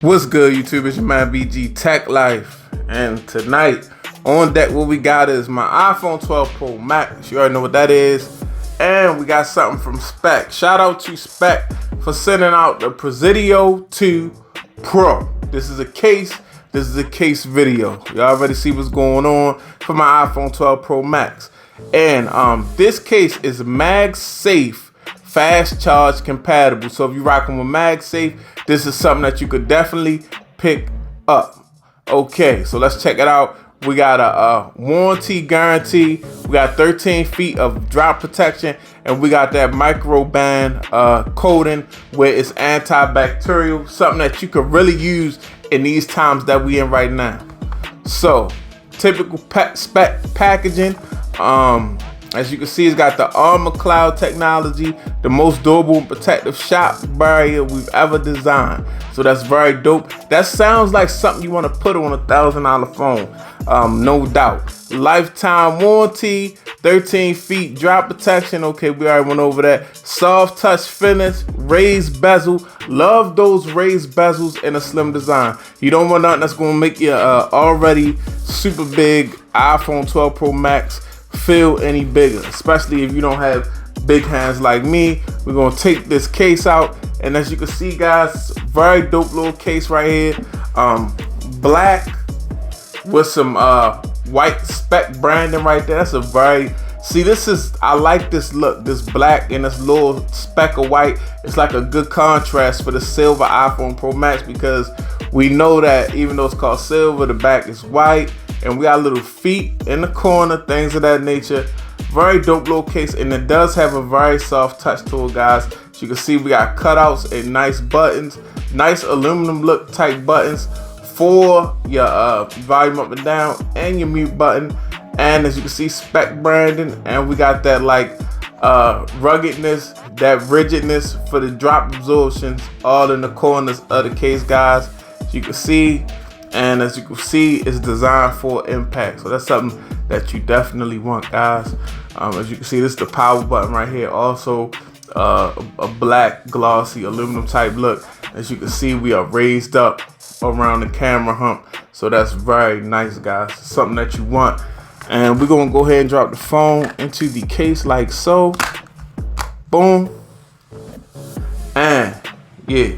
What's good, YouTube? It's your man BG Tech Life, and tonight on deck what we got is my iPhone 12 Pro Max. You already know what that is, and we got something from Spec. Shout out to Spec for sending out the Presidio Pro. This is a case. This is a case video. You already see what's going on for my iPhone 12 Pro Max, and this case is MagSafe fast charge compatible. So if you're rocking with MagSafe, this is something that you could definitely pick up. Okay, so let's check it out. We got a warranty guarantee. We got 13 feet of drop protection, and we got that microban coating where it's antibacterial, something that you could really use in these times that we in right now. So typical Spec packaging. As you can see, it's got the Armor Cloud technology, the most durable and protective shock barrier we've ever designed. So that's very dope. That sounds like something you want to put on a $1,000 phone, no doubt. Lifetime warranty, 13 feet drop protection. Okay, we already went over that. Soft touch finish, raised bezel. Love those raised bezels in a slim design. You don't want nothing that's going to make your already super big iPhone 12 Pro Max feel any bigger, especially if you don't have big hands like me. We're gonna take this case out, and as you can see, guys, very dope little case right here. Black with some white Spec branding right there. That's a very, see, this is, I like this look, this black and this little speck of white. It's like a good contrast for the silver iPhone Pro Max, because we know that even though it's called silver, the back is white. And we got little feet in the corner, things of that nature. Very dope little case, and it does have a very soft touch to it, guys. As you can see, we got cutouts and nice buttons, nice aluminum look type buttons for your volume up and down and your mute button. And as you can see, Spec branding, and we got that like ruggedness, that rigidness for the drop absorptions, all in the corners of the case, guys. As you can see. And as you can see, it's designed for impact. So that's something that you definitely want, guys. As you can see, this is the power button right here. Also, a black glossy aluminum type look. As you can see, we are raised up around the camera hump. So that's very nice, guys. Something that you want. And we're going to go ahead and drop the phone into the case like so. Boom. And yeah.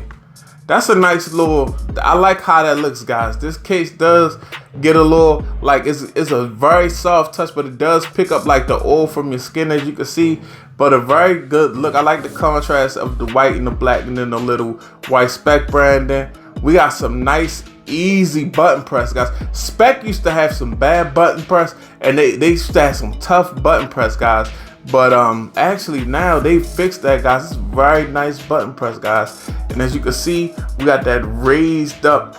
That's a nice little, I like how that looks, guys. This case does get a little, like, it's a very soft touch, but it does pick up like the oil from your skin, as you can see. But a very good look. I like the contrast of the white and the black, and then the little white Spec branding. We got some nice, easy button press, guys. Spec used to have some bad button press, and they used to have some tough button press, guys. But actually now they fixed that, guys. It's very nice button press, guys. And as you can see, we got that raised up,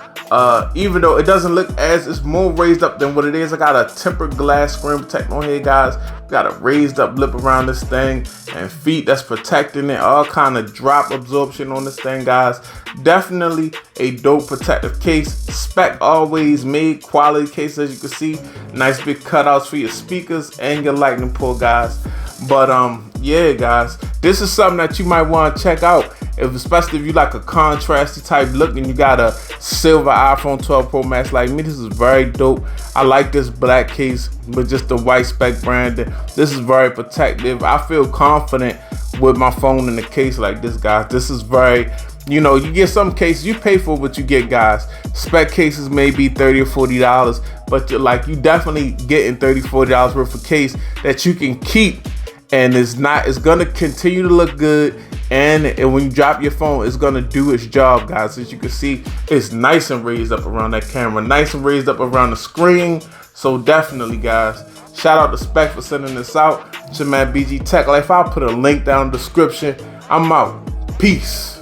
even though it doesn't look as, it's more raised up than what it is. I got a tempered glass screen protector on here, guys. We got a raised up lip around this thing, and feet that's protecting it. All kind of drop absorption on this thing, guys. Definitely a dope protective case. Spec always made quality cases, as you can see. Nice big cutouts for your speakers and your lightning port, guys. But yeah, guys, this is something that you might want to check out, especially if you like a contrasty type look and you got a silver iPhone 12 Pro Max like me. This is very dope. I like this black case with just the white Spec branding. This is very protective. I feel confident with my phone in the case like this, guys. This is very, you know, you get some cases, you pay for what you get, guys. Spec cases may be $30 or $40, but you definitely getting $30, $40 worth of case that you can keep. And it's gonna continue to look good, and when you drop your phone, it's gonna do its job, guys. As you can see, it's nice and raised up around that camera, nice and raised up around the screen. So definitely, guys, shout out to Spec for sending this out. It's your man BG Tech Life. I'll put a link down in the description. I'm out. Peace.